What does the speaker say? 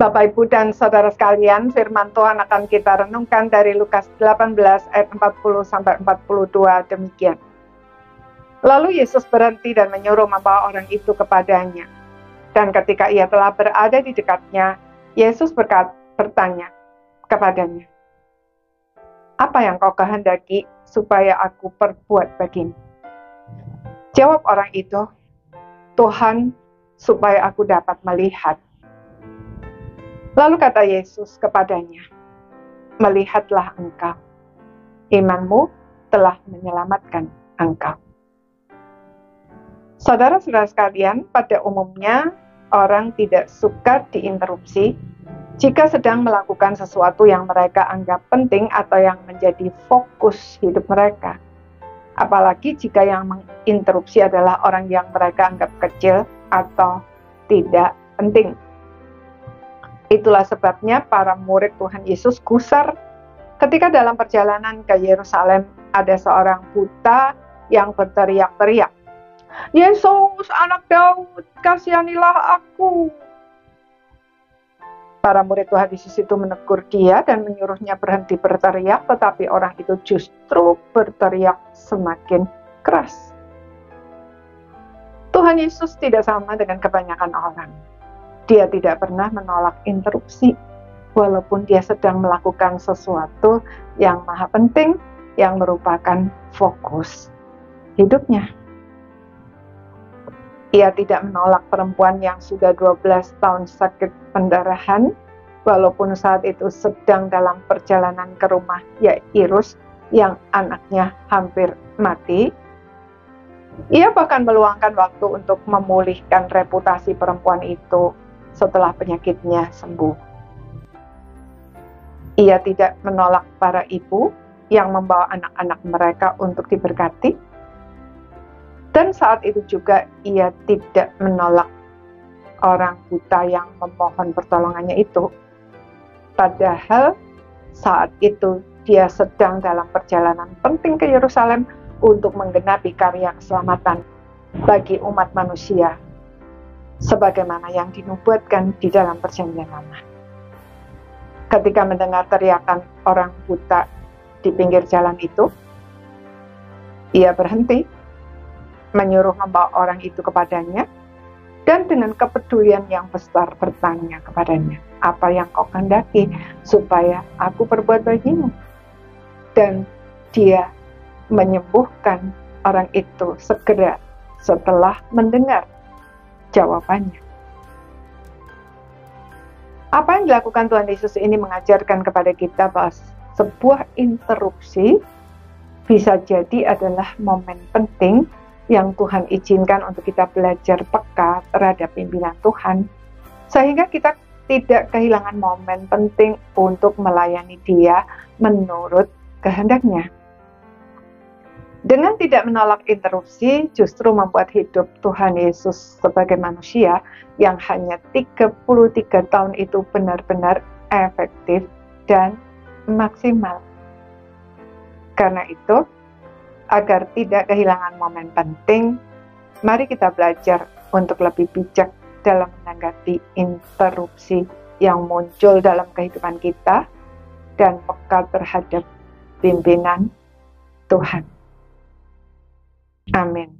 Bapak, Ibu, dan Saudara sekalian, firman Tuhan akan kita renungkan dari Lukas 18 ayat 40-42 demikian. Lalu Yesus berhenti dan menyuruh membawa orang itu kepadanya. Dan ketika ia telah berada di dekatnya, Yesus bertanya kepadanya, "Apa yang kau kehendaki supaya aku perbuat bagimu?" Jawab orang itu, "Tuhan, supaya aku dapat melihat." Lalu kata Yesus kepadanya, "Melihatlah engkau, imanmu telah menyelamatkan engkau." Saudara-saudara sekalian, pada umumnya orang tidak suka diinterupsi jika sedang melakukan sesuatu yang mereka anggap penting atau yang menjadi fokus hidup mereka. Apalagi jika yang menginterupsi adalah orang yang mereka anggap kecil atau tidak penting. Itulah sebabnya para murid Tuhan Yesus gusar ketika dalam perjalanan ke Yerusalem ada seorang buta yang berteriak-teriak, "Yesus, anak Daud, kasihanilah aku." Para murid Tuhan Yesus itu menegur dia dan menyuruhnya berhenti berteriak, tetapi orang itu justru berteriak semakin keras. Tuhan Yesus tidak sama dengan kebanyakan orang. Dia tidak pernah menolak interupsi, walaupun dia sedang melakukan sesuatu yang maha penting, yang merupakan fokus hidupnya. Ia tidak menolak perempuan yang sudah 12 tahun sakit pendarahan, walaupun saat itu sedang dalam perjalanan ke rumah Yairus yang anaknya hampir mati. Ia bahkan meluangkan waktu untuk memulihkan reputasi perempuan itu setelah penyakitnya sembuh. Ia tidak menolak para ibu yang membawa anak-anak mereka untuk diberkati. Dan saat itu juga ia tidak menolak orang buta yang memohon pertolongannya itu. Padahal saat itu dia sedang dalam perjalanan penting ke Yerusalem untuk menggenapi karya keselamatan bagi umat manusia, sebagaimana yang dinubuatkan di dalam Perjanjian Lama. Ketika mendengar teriakan orang buta di pinggir jalan itu, ia berhenti, menyuruh membawa orang itu kepadanya, dan dengan kepedulian yang besar bertanya kepadanya, "Apa yang kau kehendaki supaya aku perbuat bagimu?" Dan dia menyembuhkan orang itu segera setelah mendengar jawabannya. Apa yang dilakukan Tuhan Yesus ini mengajarkan kepada kita bahwa sebuah interupsi bisa jadi adalah momen penting yang Tuhan izinkan untuk kita belajar peka terhadap pimpinan Tuhan, sehingga kita tidak kehilangan momen penting untuk melayani Dia menurut kehendaknya. Dengan tidak menolak interupsi, justru membuat hidup Tuhan Yesus sebagai manusia yang hanya 33 tahun itu benar-benar efektif dan maksimal. Karena itu, agar tidak kehilangan momen penting, mari kita belajar untuk lebih bijak dalam menanggapi interupsi yang muncul dalam kehidupan kita dan peka terhadap pimpinan Tuhan. Amin.